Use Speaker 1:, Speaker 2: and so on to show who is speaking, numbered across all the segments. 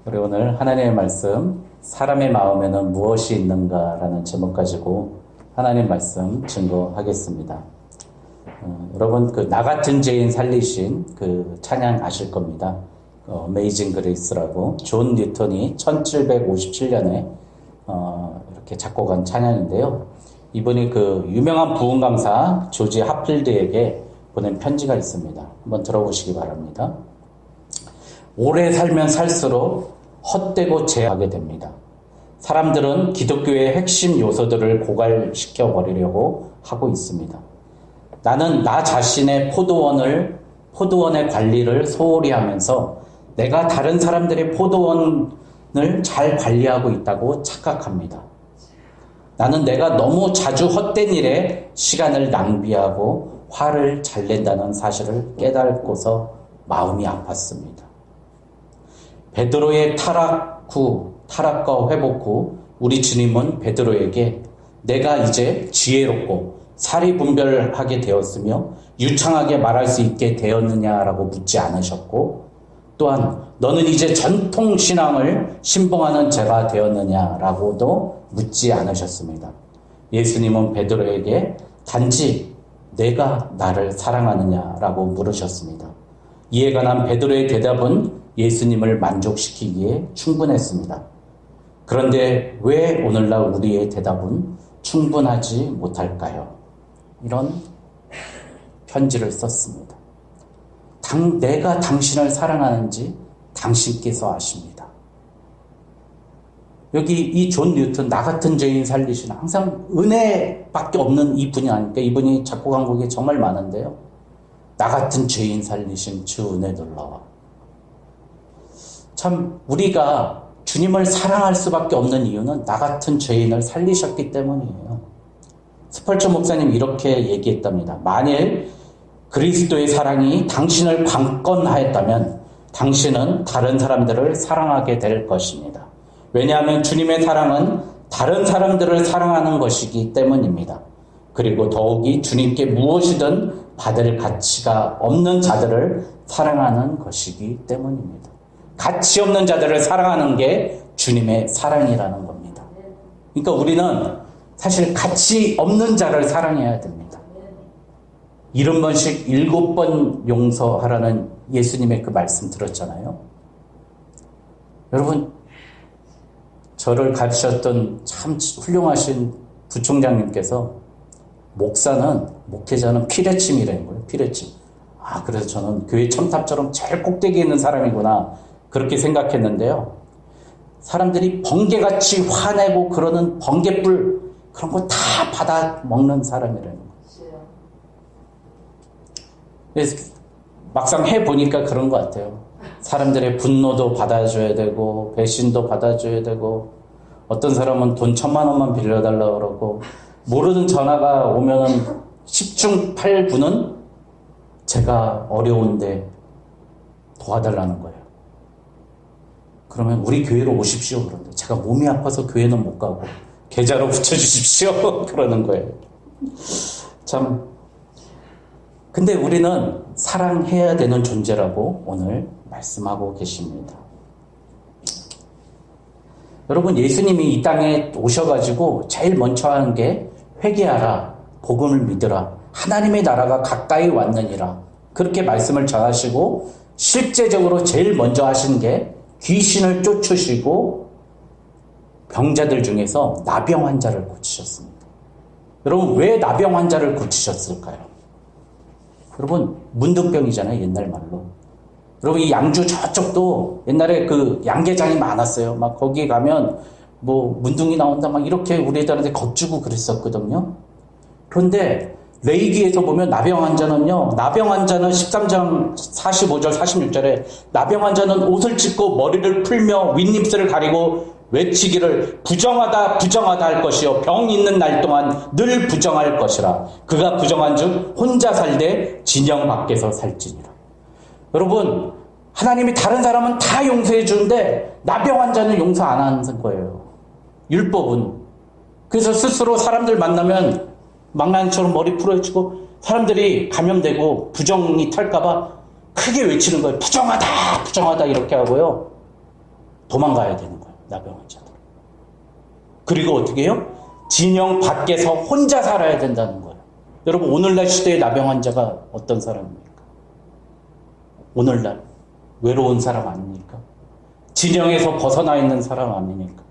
Speaker 1: 우리 오늘 하나님의 말씀, 사람의 마음에는 무엇이 있는가라는 제목 가지고 하나님 말씀 증거하겠습니다. 여러분, 나 같은 죄인 살리신 그 찬양 아실 겁니다. Amazing Grace라고 존 뉴턴이 1757년에 이렇게 작곡한 찬양인데요. 이분이 그 유명한 부흥 강사 조지 하필드에게 보낸 편지가 있습니다. 한번 들어보시기 바랍니다. 오래 살면 살수록 헛되고 죄하게 됩니다. 사람들은 기독교의 핵심 요소들을 고갈시켜 버리려고 하고 있습니다. 나는 나 자신의 포도원의 관리를 소홀히 하면서 내가 다른 사람들의 포도원을 잘 관리하고 있다고 착각합니다. 나는 내가 너무 자주 헛된 일에 시간을 낭비하고 화를 잘 낸다는 사실을 깨닫고서 마음이 아팠습니다. 베드로의 타락과 회복 후 우리 주님은 베드로에게 내가 이제 지혜롭고 사리분별하게 되었으며 유창하게 말할 수 있게 되었느냐라고 묻지 않으셨고, 또한 너는 이제 전통신앙을 신봉하는 자가 되었느냐라고도 묻지 않으셨습니다. 예수님은 베드로에게 단지 내가 나를 사랑하느냐라고 물으셨습니다. 이에 관한 베드로의 대답은 예수님을 만족시키기에 충분했습니다. 그런데 왜 오늘날 우리의 대답은 충분하지 못할까요? 이런 편지를 썼습니다. 내가 당신을 사랑하는지 당신께서 아십니다. 여기 이 존 뉴턴, 나 같은 죄인 살리시는 항상 은혜밖에 없는 이분이 아니까 이분이 작곡한 곡이 정말 많은데요. 나 같은 죄인 살리신 주 은혜 놀라워. 참 우리가 주님을 사랑할 수밖에 없는 이유는 나 같은 죄인을 살리셨기 때문이에요. 스펄전 목사님 이렇게 얘기했답니다. 만일 그리스도의 사랑이 당신을 강권하였다면 당신은 다른 사람들을 사랑하게 될 것입니다. 왜냐하면 주님의 사랑은 다른 사람들을 사랑하는 것이기 때문입니다. 그리고 더욱이 주님께 무엇이든 받을 가치가 없는 자들을 사랑하는 것이기 때문입니다. 가치 없는 자들을 사랑하는 게 주님의 사랑이라는 겁니다. 그러니까 우리는 사실 가치 없는 자를 사랑해야 됩니다. 70번씩 7번 용서하라는 예수님의 그 말씀 들었잖아요. 여러분, 저를 가르치셨던 참 훌륭하신 부총장님께서 목회자는 피레침이라는 거예요. 피레침. 그래서 저는 교회 첨탑처럼 제일 꼭대기에 있는 사람이구나 그렇게 생각했는데요. 사람들이 번개같이 화내고 그러는 번개불 그런 거 다 받아 먹는 사람이라는 거예요. 그래서 막상 해보니까 그런 것 같아요. 사람들의 분노도 받아줘야 되고 배신도 받아줘야 되고 어떤 사람은 돈 1,000만 원만 빌려달라고 그러고 모르는 전화가 오면은 10중 8구는 제가 어려운데 도와달라는 거예요. 그러면 우리 교회로 오십시오. 그런데 제가 몸이 아파서 교회는 못 가고 계좌로 붙여주십시오. 그러는 거예요. 참. 근데 우리는 사랑해야 되는 존재라고 오늘 말씀하고 계십니다. 여러분, 예수님이 이 땅에 오셔가지고 제일 먼저 하는 게 회개하라, 복음을 믿으라, 하나님의 나라가 가까이 왔느니라 그렇게 말씀을 전하시고 실제적으로 제일 먼저 하신 게 귀신을 쫓으시고 병자들 중에서 나병 환자를 고치셨습니다. 여러분, 왜 나병 환자를 고치셨을까요? 여러분, 문둥병이잖아요, 옛날 말로. 여러분, 이 양주 저쪽도 옛날에 그 양계장이 많았어요. 막 거기 가면 뭐 문둥이 나온다 막 이렇게 우리들한테 겁주고 그랬었거든요. 그런데 레위기에서 보면 나병 환자는 13장 45절 46절에 나병 환자는 옷을 찢고 머리를 풀며 윗입술을 가리고 외치기를 부정하다 부정하다 할 것이요 병 있는 날 동안 늘 부정할 것이라. 그가 부정한 즉 혼자 살되 진영 밖에서 살지니라. 여러분, 하나님이 다른 사람은 다 용서해 주는데 나병 환자는 용서 안 하는 거예요. 율법은. 그래서 스스로 사람들 만나면 망나니처럼 머리 풀어지고 사람들이 감염되고 부정이 탈까봐 크게 외치는 거예요. 부정하다 부정하다 이렇게 하고요. 도망가야 되는 거예요. 나병 환자들. 그리고 어떻게 해요? 진영 밖에서 혼자 살아야 된다는 거예요. 여러분, 오늘날 시대의 나병 환자가 어떤 사람입니까? 오늘날 외로운 사람 아닙니까? 진영에서 벗어나 있는 사람 아닙니까?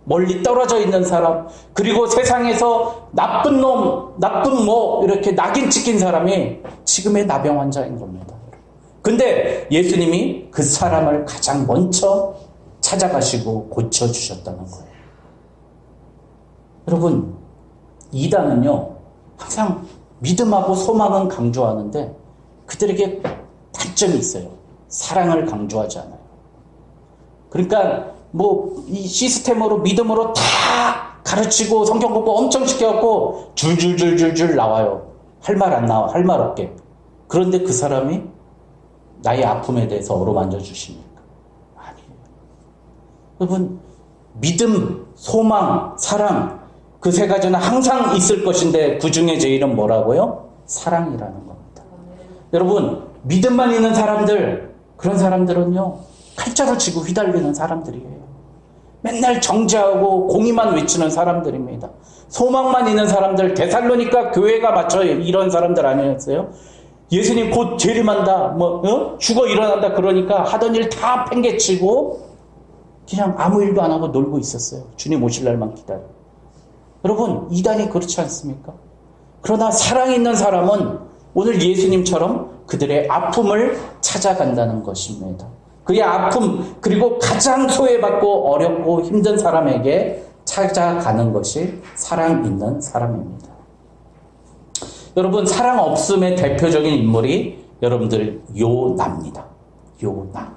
Speaker 1: 멀리 떨어져 있는 사람, 그리고 세상에서 나쁜 놈, 나쁜 뭐 이렇게 낙인 찍힌 사람이 지금의 나병 환자인 겁니다. 근데 예수님이 그 사람을 가장 먼저 찾아가시고 고쳐주셨다는 거예요. 여러분, 이단은요, 항상 믿음하고 소망은 강조하는데 그들에게 단점이 있어요. 사랑을 강조하지 않아요. 그러니까 뭐 이 시스템으로 믿음으로 다 가르치고 성경 공부 엄청 시켜갖고 줄줄줄줄줄 나와요. 할 말 안 나와. 할 말 없게. 그런데 그 사람이 나의 아픔에 대해서 어루만져 주십니까? 아니에요. 여러분, 믿음, 소망, 사랑, 그 세 가지는 항상 있을 것인데 그 중에 제일은 뭐라고요? 사랑이라는 겁니다. 여러분, 믿음만 있는 사람들, 그런 사람들은요, 칼자루 쥐고 휘달리는 사람들이에요. 맨날 정죄하고 공의만 외치는 사람들입니다. 소망만 있는 사람들, 데살로니가 교회가 마쳐 이런 사람들 아니었어요? 예수님 곧 재림한다, 죽어 일어난다 그러니까 하던 일 다 팽개치고 그냥 아무 일도 안 하고 놀고 있었어요. 주님 오실 날만 기다려. 여러분, 이단이 그렇지 않습니까? 그러나 사랑 있는 사람은 오늘 예수님처럼 그들의 아픔을 찾아간다는 것입니다. 그의 아픔, 그리고 가장 소외받고 어렵고 힘든 사람에게 찾아가는 것이 사랑 있는 사람입니다. 여러분, 사랑 없음의 대표적인 인물이 여러분들 요나입니다. 요나.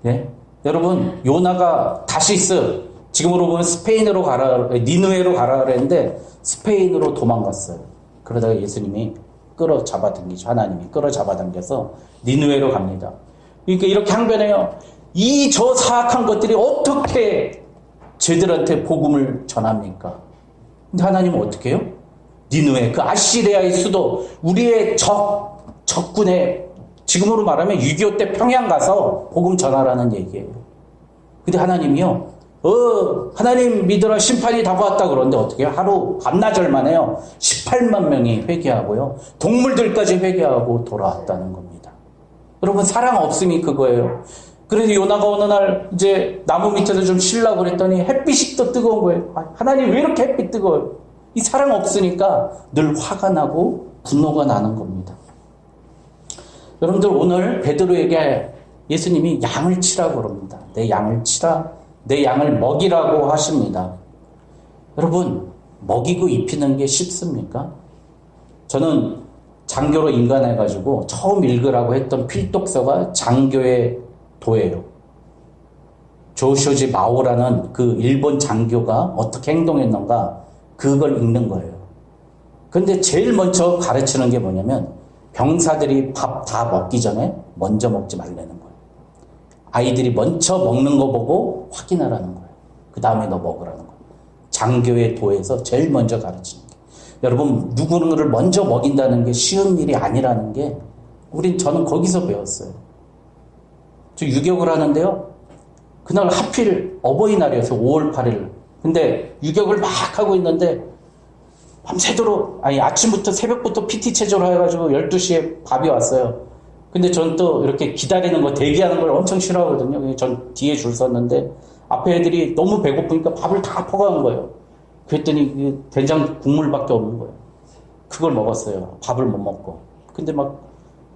Speaker 1: 네? 여러분, 요나가 다시스, 지금으로 보면 스페인으로 가라, 니느웨로 가라 그랬는데 스페인으로 도망갔어요. 그러다가 예수님이 끌어잡아당기죠. 하나님이 끌어잡아당겨서 니느웨로 갑니다. 그러니까 이렇게 항변해요. 이 저 사악한 것들이 어떻게 쟤들한테 복음을 전합니까? 근데 하나님은 어떻게 해요? 니느웨, 그 아시리아의 수도, 우리의 적군의, 지금으로 말하면 6.25 때 평양 가서 복음 전하라는 얘기예요. 근데 하나님이요, 하나님 믿으라 심판이 다가왔다 그러는데 어떻게 해요? 하루 반나절만 해요. 18만 명이 회개하고요. 동물들까지 회개하고 돌아왔다는 겁니다. 여러분, 사랑 없음이 그거예요. 그래서 요나가 어느 날 이제 나무 밑에서 좀 쉬려고 그랬더니 햇빛이 또 뜨거운 거예요. 하나님 왜 이렇게 햇빛 뜨거워요? 이 사랑 없으니까 늘 화가 나고 분노가 나는 겁니다. 여러분들, 오늘 베드로에게 예수님이 양을 치라고 그럽니다. 내 양을 치라, 내 양을 먹이라고 하십니다. 여러분, 먹이고 입히는 게 쉽습니까? 저는 장교로 인간해가지고 처음 읽으라고 했던 필독서가 장교의 도예요. 조쇼지 마오라는 그 일본 장교가 어떻게 행동했는가, 그걸 읽는 거예요. 근데 제일 먼저 가르치는 게 뭐냐면 병사들이 밥 다 먹기 전에 먼저 먹지 말라는 거예요. 아이들이 먼저 먹는 거 보고 확인하라는 거예요. 그 다음에 너 먹으라는 거예요. 장교의 도에서 제일 먼저 가르치는 게. 여러분, 누구를 먼저 먹인다는 게 쉬운 일이 아니라는 게 저는 거기서 배웠어요. 저 유격을 하는데요. 그날 하필 어버이날이었어요. 5월 8일. 근데 유격을 막 하고 있는데 밤새도록, 아침부터 새벽부터 PT 체조를 해가지고 12시에 밥이 왔어요. 근데 전 또 이렇게 기다리는 거, 대기하는 걸 엄청 싫어하거든요. 전 뒤에 줄 섰는데 앞에 애들이 너무 배고프니까 밥을 다 퍼가는 거예요. 그랬더니 된장 국물밖에 없는 거예요. 그걸 먹었어요. 밥을 못 먹고. 근데 막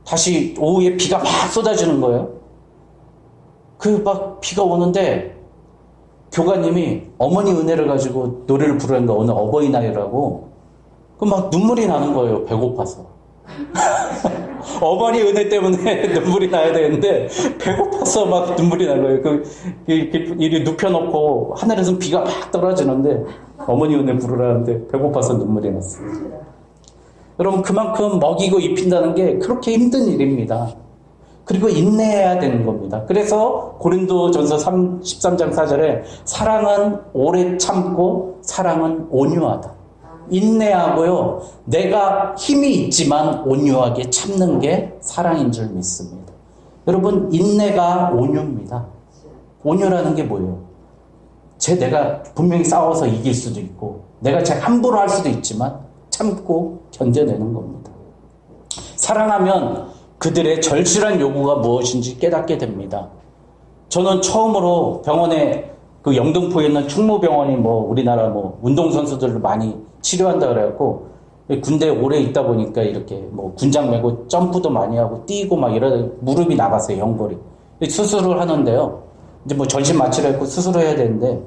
Speaker 1: 다시 오후에 비가 막 쏟아지는 거예요. 막 비가 오는데 교관님이 어머니 은혜를 가지고 노래를 부르는 거, 오늘 어버이날이라고. 막 눈물이 나는 거예요. 배고파서. 어머니 은혜 때문에 눈물이 나야 되는데 배고파서 막 눈물이 나는 거예요. 이리 눕혀놓고 하늘에서 비가 막 떨어지는데 어머니 은혜 부르라는데 배고파서 눈물이 났어요. 여러분, 그만큼 먹이고 입힌다는 게 그렇게 힘든 일입니다. 그리고 인내해야 되는 겁니다. 그래서 고린도전서 13장 4절에 사랑은 오래 참고 사랑은 온유하다. 인내하고요, 내가 힘이 있지만 온유하게 참는 게 사랑인 줄 믿습니다. 여러분, 인내가 온유입니다. 온유라는 게 뭐예요? 내가 분명히 싸워서 이길 수도 있고 내가 제 함부로 할 수도 있지만 참고 견뎌내는 겁니다. 사랑하면 그들의 절실한 요구가 무엇인지 깨닫게 됩니다. 저는 처음으로 병원에 그 영등포에 있는 충무병원이 우리나라 운동선수들을 많이 치료한다 그래갖고 군대에 오래 있다 보니까 이렇게 군장 메고 점프도 많이 하고 뛰고 막 이러다 무릎이 나갔어요, 연골이. 수술을 하는데요. 이제 전신 마취를 했고 수술을 해야 되는데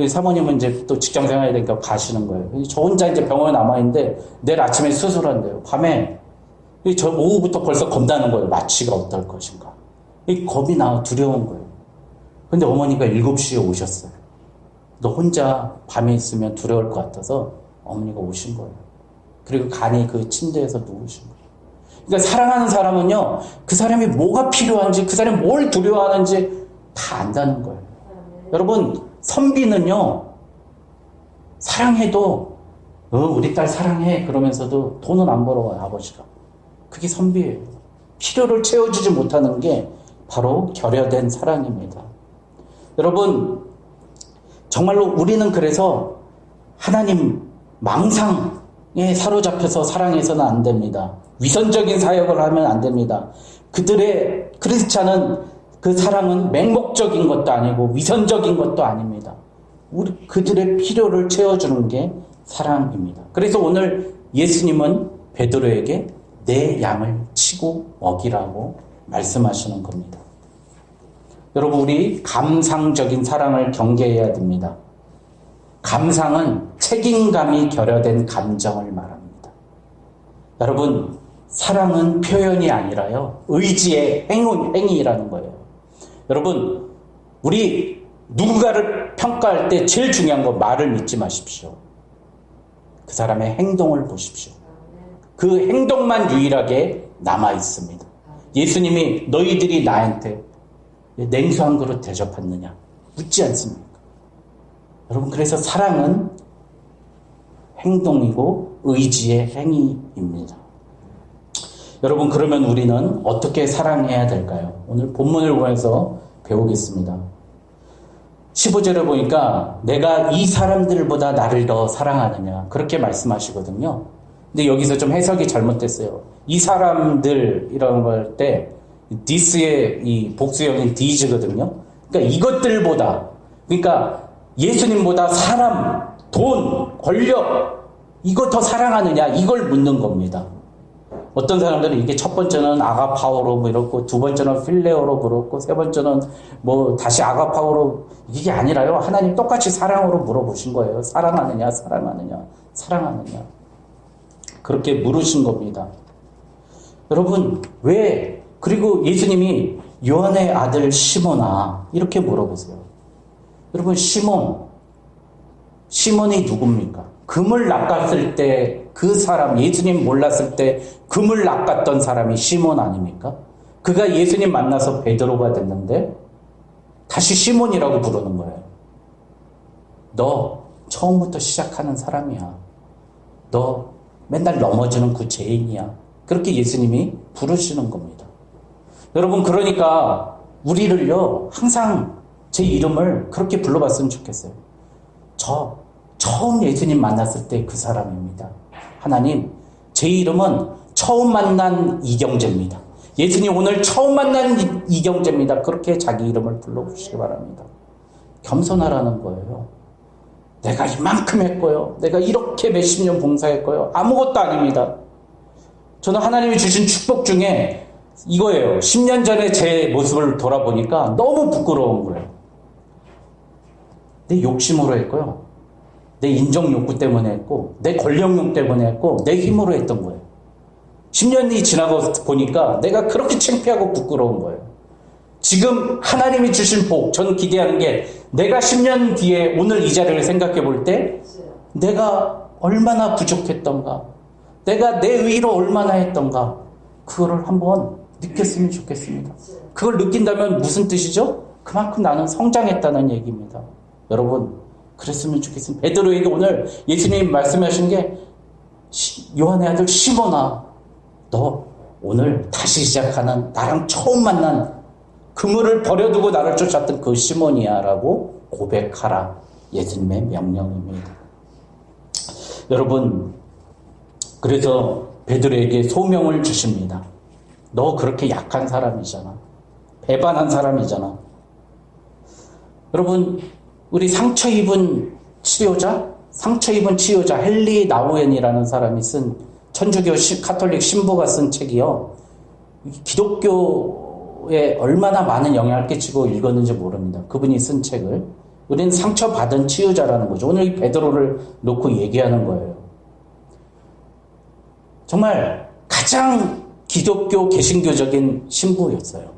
Speaker 1: 사모님은 이제 또 직장 생활 해야 되니까 가시는 거예요. 저 혼자 이제 병원에 남아있는데 내일 아침에 수술한대요. 밤에. 저 오후부터 벌써 겁나는 거예요. 마취가 어떨 것인가. 겁이 나 두려운 거예요. 근데 어머니가 7시에 오셨어요. 너 혼자 밤에 있으면 두려울 것 같아서 어머니가 오신 거예요. 그리고 간이 그 침대에서 누우신 거예요. 그러니까 사랑하는 사람은요, 그 사람이 뭐가 필요한지, 그 사람이 뭘 두려워하는지 다 안다는 거예요. 여러분, 선비는요, 사랑해도, 우리 딸 사랑해. 그러면서도 돈은 안 벌어와요, 아버지가. 그게 선비예요. 필요를 채워주지 못하는 게 바로 결여된 사랑입니다. 여러분, 정말로 우리는 그래서 하나님 망상에 사로잡혀서 사랑해서는 안 됩니다. 위선적인 사역을 하면 안 됩니다. 그렇지 않은 그 사랑은 맹목적인 것도 아니고 위선적인 것도 아닙니다. 그들의 필요를 채워주는 게 사랑입니다. 그래서 오늘 예수님은 베드로에게 내 양을 치고 먹이라고 말씀하시는 겁니다. 여러분, 우리 감상적인 사랑을 경계해야 됩니다. 감상은 책임감이 결여된 감정을 말합니다. 여러분, 사랑은 표현이 아니라요, 의지의 행위라는 거예요. 여러분, 우리 누군가를 평가할 때 제일 중요한 건 말을 믿지 마십시오. 그 사람의 행동을 보십시오. 그 행동만 유일하게 남아 있습니다. 예수님이 너희들이 나한테 냉수 한 그릇 대접했느냐 묻지 않습니까? 여러분, 그래서 사랑은 행동이고 의지의 행위입니다. 여러분, 그러면 우리는 어떻게 사랑해야 될까요? 오늘 본문을 보면서 배우겠습니다. 15절에 보니까 내가 이 사람들보다 나를 더 사랑하느냐 그렇게 말씀하시거든요. 근데 여기서 좀 해석이 잘못됐어요. 이 사람들이라는 걸 할 때 this의 이 복수형인 these거든요. 그러니까 이것들보다, 그러니까 예수님보다 사람, 돈, 권력 이거 더 사랑하느냐 이걸 묻는 겁니다. 어떤 사람들은 이게 첫 번째는 아가파오로 이렇고 두 번째는 필레오로 그렇고 세 번째는 다시 아가파오로, 이게 아니라요. 하나님 똑같이 사랑으로 물어보신 거예요. 사랑하느냐 사랑하느냐 사랑하느냐 그렇게 물으신 겁니다. 여러분, 왜? 그리고 예수님이 요한의 아들 시몬아 이렇게 물어보세요. 여러분, 시몬이 누굽니까? 금을 낚았을 때 그 사람, 예수님 몰랐을 때 금을 낚았던 사람이 시몬 아닙니까? 그가 예수님 만나서 베드로가 됐는데 다시 시몬이라고 부르는 거예요. 너 처음부터 시작하는 사람이야. 너 맨날 넘어지는 그 죄인이야. 그렇게 예수님이 부르시는 겁니다. 여러분, 그러니까 우리를요, 항상 제 이름을 그렇게 불러봤으면 좋겠어요. 저 처음 예수님 만났을 때 그 사람입니다. 하나님, 제 이름은 처음 만난 이경재입니다. 예수님 오늘 처음 만난 이경재입니다. 그렇게 자기 이름을 불러보시기 바랍니다. 겸손하라는 거예요. 내가 이만큼 했고요. 내가 이렇게 몇십 년 봉사했고요. 아무것도 아닙니다. 저는 하나님이 주신 축복 중에 이거예요. 10년 전에 제 모습을 돌아보니까 너무 부끄러운 거예요. 내 욕심으로 했고요. 내 인정 욕구 때문에 했고, 내 권력욕 때문에 했고, 내 힘으로 했던 거예요. 10년이 지나고 보니까 내가 그렇게 창피하고 부끄러운 거예요. 지금 하나님이 주신 복, 저는 기대하는 게 내가 10년 뒤에 오늘 이 자리를 생각해 볼 때 내가 얼마나 부족했던가, 내가 내 위로 얼마나 했던가, 그거를 한번 느꼈으면 좋겠습니다. 그걸 느낀다면 무슨 뜻이죠? 그만큼 나는 성장했다는 얘기입니다. 여러분, 그랬으면 좋겠습니다. 베드로에게 오늘 예수님이 말씀하신 게 요한의 아들 시몬아, 너 오늘 다시 시작하는 나랑 처음 만난 그물을 버려두고 나를 쫓았던 그 시몬이야 라고 고백하라. 예수님의 명령입니다. 여러분, 그래서 베드로에게 소명을 주십니다. 너 그렇게 약한 사람이잖아. 배반한 사람이잖아. 여러분, 우리 상처 입은 치료자 헨리 나우엔이라는 사람이 쓴 천주교 카톨릭 신부가 쓴 책이요. 기독교에 얼마나 많은 영향을 끼치고 읽었는지 모릅니다. 그분이 쓴 책을. 우리는 상처받은 치유자라는 거죠. 오늘 이 베드로를 놓고 얘기하는 거예요. 정말 가장 기독교 개신교적인 신부였어요.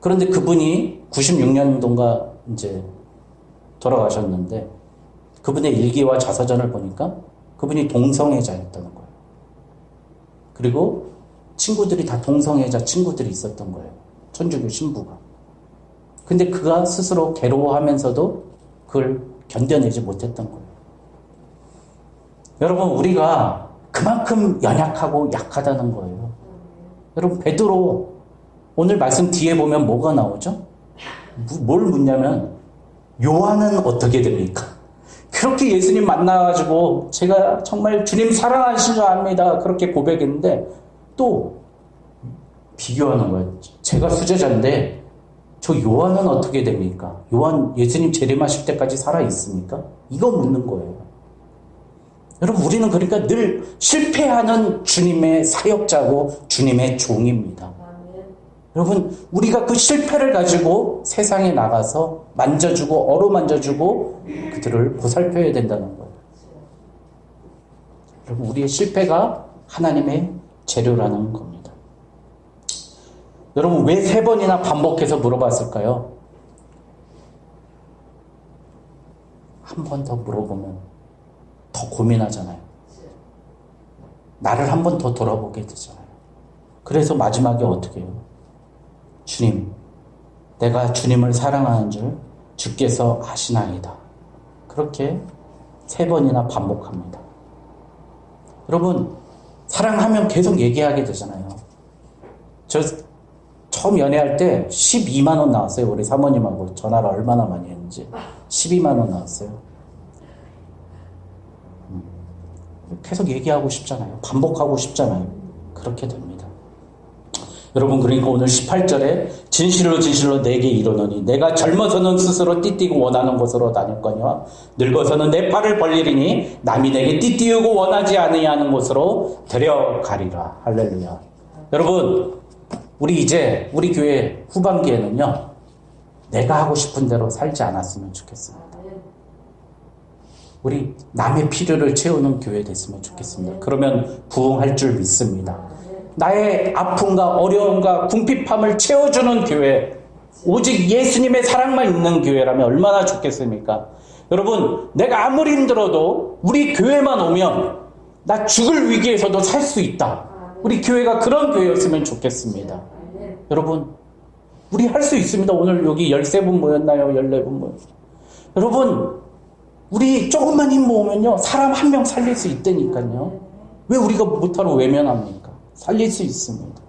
Speaker 1: 그런데 그분이 96년도인가 이제 돌아가셨는데 그분의 일기와 자서전을 보니까 그분이 동성애자였다는 거예요. 그리고 친구들이 다 동성애자 친구들이 있었던 거예요. 천주교 신부가. 근데 그가 스스로 괴로워하면서도 그걸 견뎌내지 못했던 거예요. 여러분, 우리가 그만큼 연약하고 약하다는 거예요. 여러분, 베드로 오늘 말씀 뒤에 보면 뭐가 나오죠? 뭘 묻냐면 요한은 어떻게 됩니까? 그렇게 예수님 만나가지고 제가 정말 주님 사랑하시는 줄 압니다. 그렇게 고백했는데 또 비교하는 거예요. 제가 수제자인데 저 요한은 어떻게 됩니까? 요한 예수님 재림하실 때까지 살아 있습니까? 이거 묻는 거예요. 여러분, 우리는 그러니까 늘 실패하는 주님의 사역자고 주님의 종입니다. 여러분, 우리가 그 실패를 가지고 세상에 나가서 만져주고 어루만져주고 그들을 보살펴야 된다는 거예요. 여러분, 우리의 실패가 하나님의 재료라는 겁니다. 여러분, 왜 3번이나 반복해서 물어봤을까요? 한 번 더 물어보면 더 고민하잖아요. 나를 한 번 더 돌아보게 되잖아요. 그래서 마지막에 어떻게 해요? 주님, 내가 주님을 사랑하는 줄 주께서 아시나이다. 그렇게 3번이나 반복합니다. 여러분, 사랑하면 계속 얘기하게 되잖아요. 저 처음 연애할 때 12만 원 나왔어요. 우리 사모님하고 전화를 얼마나 많이 했는지. 12만 원 나왔어요. 계속 얘기하고 싶잖아요. 반복하고 싶잖아요. 그렇게 됩니다. 여러분, 그러니까 오늘 18절에 진실로 진실로 내게 이르노니 내가 젊어서는 스스로 띠띠고 원하는 곳으로 다녔거니와 늙어서는 내 팔을 벌리리니 남이 내게 띠띠우고 원하지 아니하는 곳으로 데려가리라. 할렐루야. 여러분, 우리 이제 우리 교회 후반기에는요, 내가 하고 싶은 대로 살지 않았으면 좋겠습니다. 우리 남의 필요를 채우는 교회 됐으면 좋겠습니다. 그러면 부흥할 줄 믿습니다. 나의 아픔과 어려움과 궁핍함을 채워주는 교회, 오직 예수님의 사랑만 있는 교회라면 얼마나 좋겠습니까? 여러분, 내가 아무리 힘들어도 우리 교회만 오면 나 죽을 위기에서도 살 수 있다. 우리 교회가 그런 교회였으면 좋겠습니다. 여러분, 우리 할 수 있습니다. 오늘 여기 13분 모였나요? 14분 모였어요. 여러분, 우리 조금만 힘 모으면요, 사람 한 명 살릴 수 있다니까요. 왜 우리가 못하러 외면합니까? 살릴 수 있습니다.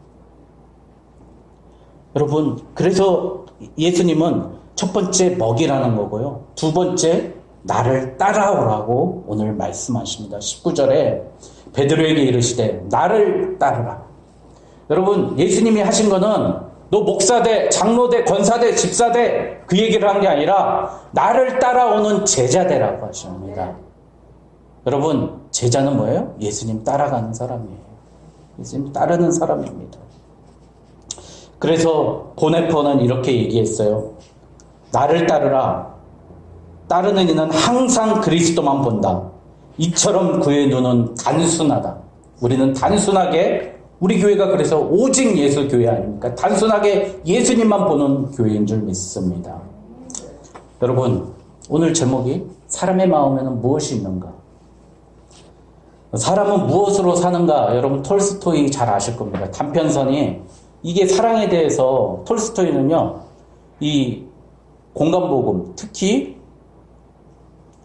Speaker 1: 여러분, 그래서 예수님은 첫 번째 먹이라는 거고요. 두 번째, 나를 따라오라고 오늘 말씀하십니다. 19절에 베드로에게 이르시되 나를 따르라. 여러분, 예수님이 하신 거는 너 목사대, 장로대, 권사대, 집사대 그 얘기를 한 게 아니라 나를 따라오는 제자대라고 하십니다. 여러분, 제자는 뭐예요? 예수님 따라가는 사람이에요. 예수님 따르는 사람입니다. 그래서 보네퍼는 이렇게 얘기했어요. 나를 따르라. 따르는 이는 항상 그리스도만 본다. 이처럼 그의 눈은 단순하다. 우리는 단순하게, 우리 교회가 그래서 오직 예수 교회 아닙니까? 단순하게 예수님만 보는 교회인 줄 믿습니다. 여러분, 오늘 제목이 사람의 마음에는 무엇이 있는가? 사람은 무엇으로 사는가? 여러분, 톨스토이 잘 아실 겁니다. 단편선이, 이게 사랑에 대해서 톨스토이는요, 이 공간복음, 특히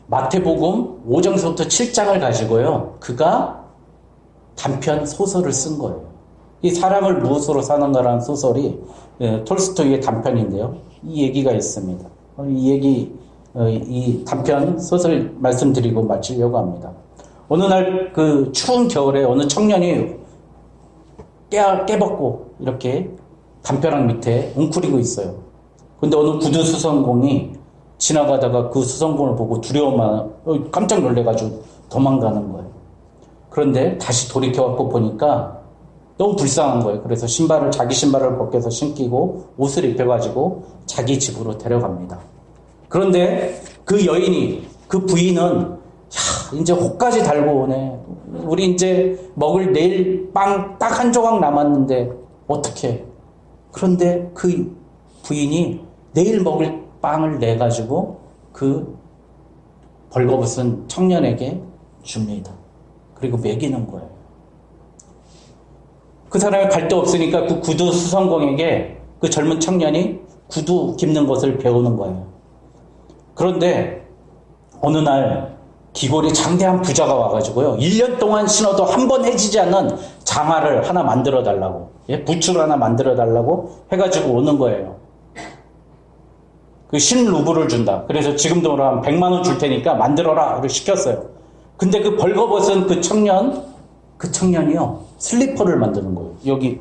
Speaker 1: 마태복음 5장서부터 7장을 가지고요, 그가 단편 소설을 쓴 거예요. 이 사람을 무엇으로 사는가라는 소설이 톨스토이의 단편인데요. 이 얘기가 있습니다. 이 얘기, 이 단편 소설 말씀드리고 마치려고 합니다. 어느 날 그 추운 겨울에 어느 청년이 깨벗고 이렇게 담벼락 밑에 웅크리고 있어요. 근데 어느 구두 수선공이 지나가다가 그 수선공을 보고 깜짝 놀래가지고 도망가는 거예요. 그런데 다시 돌이켜갖고 보니까 너무 불쌍한 거예요. 그래서 자기 신발을 벗겨서 신기고 옷을 입혀가지고 자기 집으로 데려갑니다. 그런데 그 여인이, 그 부인은 이제 혹까지 달고 오네. 우리 이제 먹을 내일 빵 딱 한 조각 남았는데 어떡해. 그런데 그 부인이 내일 먹을 빵을 내가지고 그 벌거벗은 청년에게 줍니다. 그리고 먹이는 거예요. 그 사람이 갈 데 없으니까 그 구두 수선공에게 그 젊은 청년이 구두 깁는 것을 배우는 거예요. 그런데 어느 날 기골이 장대한 부자가 와가지고요. 1년 동안 신어도 한 번 해지지 않는 장화를 하나 만들어 달라고, 부츠를 하나 만들어 달라고 해가지고 오는 거예요. 그 10루블을 준다. 그래서 지금도 한 100만 원 줄 테니까 만들어라. 를 시켰어요. 근데 그 벌거벗은 그 청년이요. 슬리퍼를 만드는 거예요. 여기,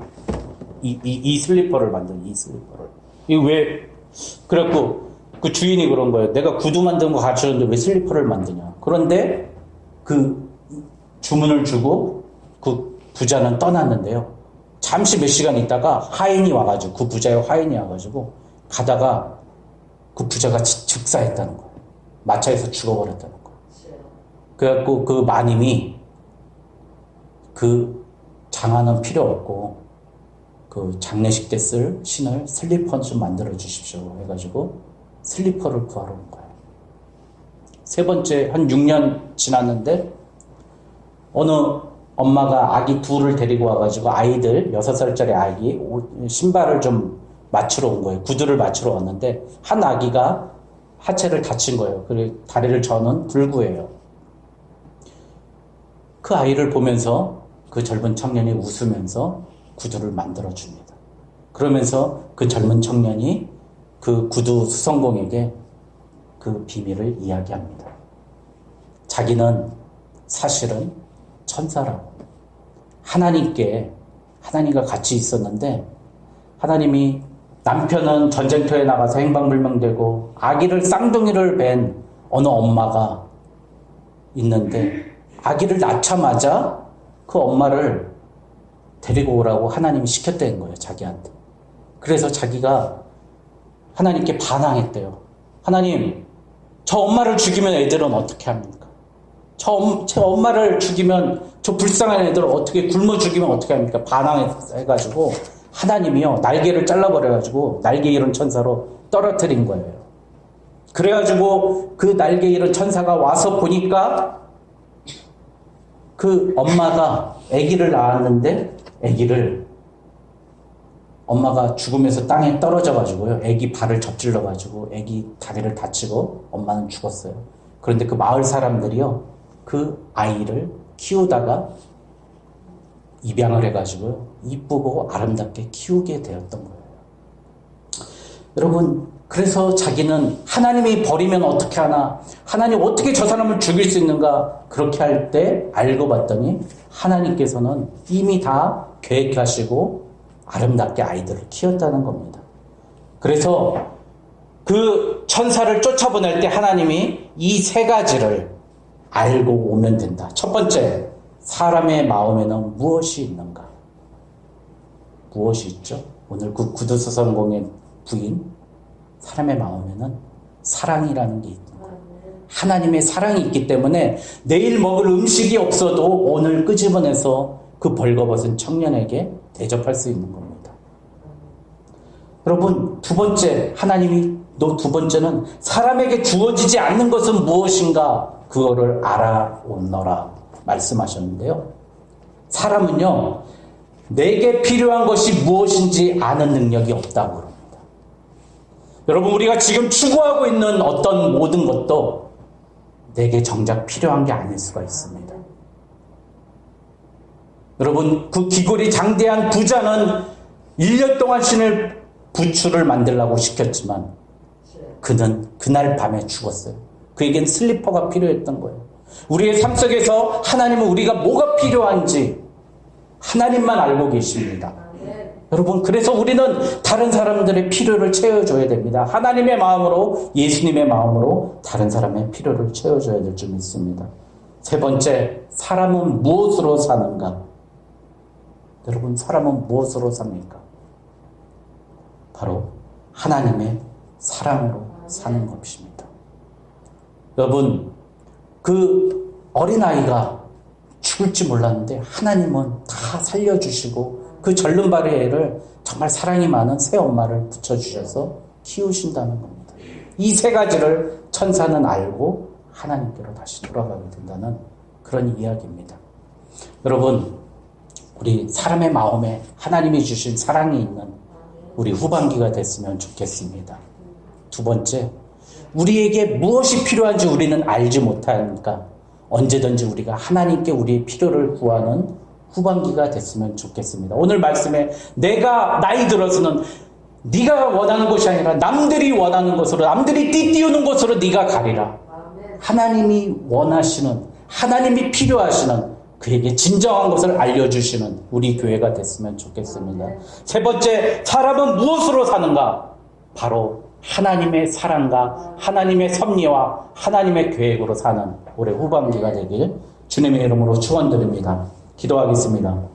Speaker 1: 이 슬리퍼를 만드는, 이 슬리퍼를. 이거 왜, 그래갖고, 그 주인이 그런 거예요. 내가 구두 만드는 거 가르쳤는데 왜 슬리퍼를 만드냐. 그런데 그 주문을 주고 그 부자는 떠났는데요. 잠시 몇 시간 있다가 하인이 와가지고, 그 부자의 하인이 와가지고 가다가 그 부자가 즉사했다는 거예요. 마차에서 죽어버렸다는 거예요. 그래갖고 그 마님이 그 장화는 필요 없고 그 장례식 때 쓸 신을 슬리퍼 좀 만들어 주십시오 해가지고 슬리퍼를 구하러 온 거예요. 세 번째, 한 6년 지났는데 어느 엄마가 아기 둘을 데리고 와가지고 아이들, 6살짜리 아기 신발을 좀 맞추러 온 거예요. 구두를 맞추러 왔는데 한 아기가 하체를 다친 거예요. 그리고 다리를 저는 불구예요. 그 아이를 보면서 그 젊은 청년이 웃으면서 구두를 만들어줍니다. 그러면서 그 젊은 청년이 그 구두 수선공에게 그 비밀을 이야기합니다. 자기는 사실은 천사라고. 하나님과 같이 있었는데 하나님이 남편은 전쟁터에 나가서 행방불명되고 아기를 쌍둥이를 뵌 어느 엄마가 있는데 아기를 낳자마자 그 엄마를 데리고 오라고 하나님이 시켰다는 거예요, 자기한테. 그래서 자기가 하나님께 반항했대요. 하나님, 저 엄마를 죽이면 애들은 어떻게 합니까? 제 엄마를 죽이면 저 불쌍한 애들을 어떻게 굶어 죽이면 어떻게 합니까? 반항해가지고 하나님이요, 날개를 잘라버려가지고 날개 잃은 천사로 떨어뜨린 거예요. 그래가지고 그 날개 잃은 천사가 와서 보니까 그 엄마가 아기를 낳았는데 아기를 엄마가 죽으면서 땅에 떨어져가지고요. 아기 발을 접질러가지고 아기 다리를 다치고 엄마는 죽었어요. 그런데 그 마을 사람들이요. 그 아이를 키우다가 입양을 해가지고요. 이쁘고 아름답게 키우게 되었던 거예요. 여러분, 그래서 자기는 하나님이 버리면 어떻게 하나? 하나님 어떻게 저 사람을 죽일 수 있는가? 그렇게 할 때 알고 봤더니 하나님께서는 이미 다 계획하시고 아름답게 아이들을 키웠다는 겁니다. 그래서 그 천사를 쫓아보낼 때 하나님이 이 세 가지를 알고 오면 된다. 첫 번째, 사람의 마음에는 무엇이 있는가? 무엇이 있죠? 오늘 그 구두수선공의 부인, 사람의 마음에는 사랑이라는 게 있는 거예요. 하나님의 사랑이 있기 때문에 내일 먹을 음식이 없어도 오늘 끄집어내서 그 벌거벗은 청년에게 대접할 수 있는 겁니다. 여러분, 두 번째는 사람에게 주어지지 않는 것은 무엇인가? 그거를 알아오너라 말씀하셨는데요. 사람은요, 내게 필요한 것이 무엇인지 아는 능력이 없다고 그럽니다. 여러분, 우리가 지금 추구하고 있는 어떤 모든 것도 내게 정작 필요한 게 아닐 수가 있습니다. 여러분, 그 기골이 장대한 부자는 1년 동안 신을 부추를 만들라고 시켰지만 그는 그날 밤에 죽었어요. 그에겐 슬리퍼가 필요했던 거예요. 우리의 삶 속에서 하나님은 우리가 뭐가 필요한지 하나님만 알고 계십니다. 여러분, 그래서 우리는 다른 사람들의 필요를 채워줘야 됩니다. 하나님의 마음으로, 예수님의 마음으로 다른 사람의 필요를 채워줘야 될 줄 믿습니다. 세 번째, 사람은 무엇으로 사는가? 여러분, 사람은 무엇으로 삽니까? 바로 하나님의 사랑으로 사는 것입니다. 여러분, 그 어린아이가 죽을지 몰랐는데 하나님은 다 살려주시고 그 절름발의 애를 정말 사랑이 많은 새엄마를 붙여주셔서 키우신다는 겁니다. 이 세 가지를 천사는 알고 하나님께로 다시 돌아가게 된다는 그런 이야기입니다. 여러분, 우리 사람의 마음에 하나님이 주신 사랑이 있는 우리 후반기가 됐으면 좋겠습니다. 두 번째, 우리에게 무엇이 필요한지 우리는 알지 못하니까 언제든지 우리가 하나님께 우리의 필요를 구하는 후반기가 됐으면 좋겠습니다. 오늘 말씀에 내가 나이 들어서는 네가 원하는 것이 아니라 남들이 원하는 것으로, 남들이 띠띠우는 것으로 네가 가리라. 하나님이 원하시는, 하나님이 필요하시는 그에게 진정한 것을 알려주시는 우리 교회가 됐으면 좋겠습니다. 세 번째, 사람은 무엇으로 사는가? 바로 하나님의 사랑과 하나님의 섭리와 하나님의 계획으로 사는 올해 후반기가 되길 주님의 이름으로 축원드립니다. 기도하겠습니다.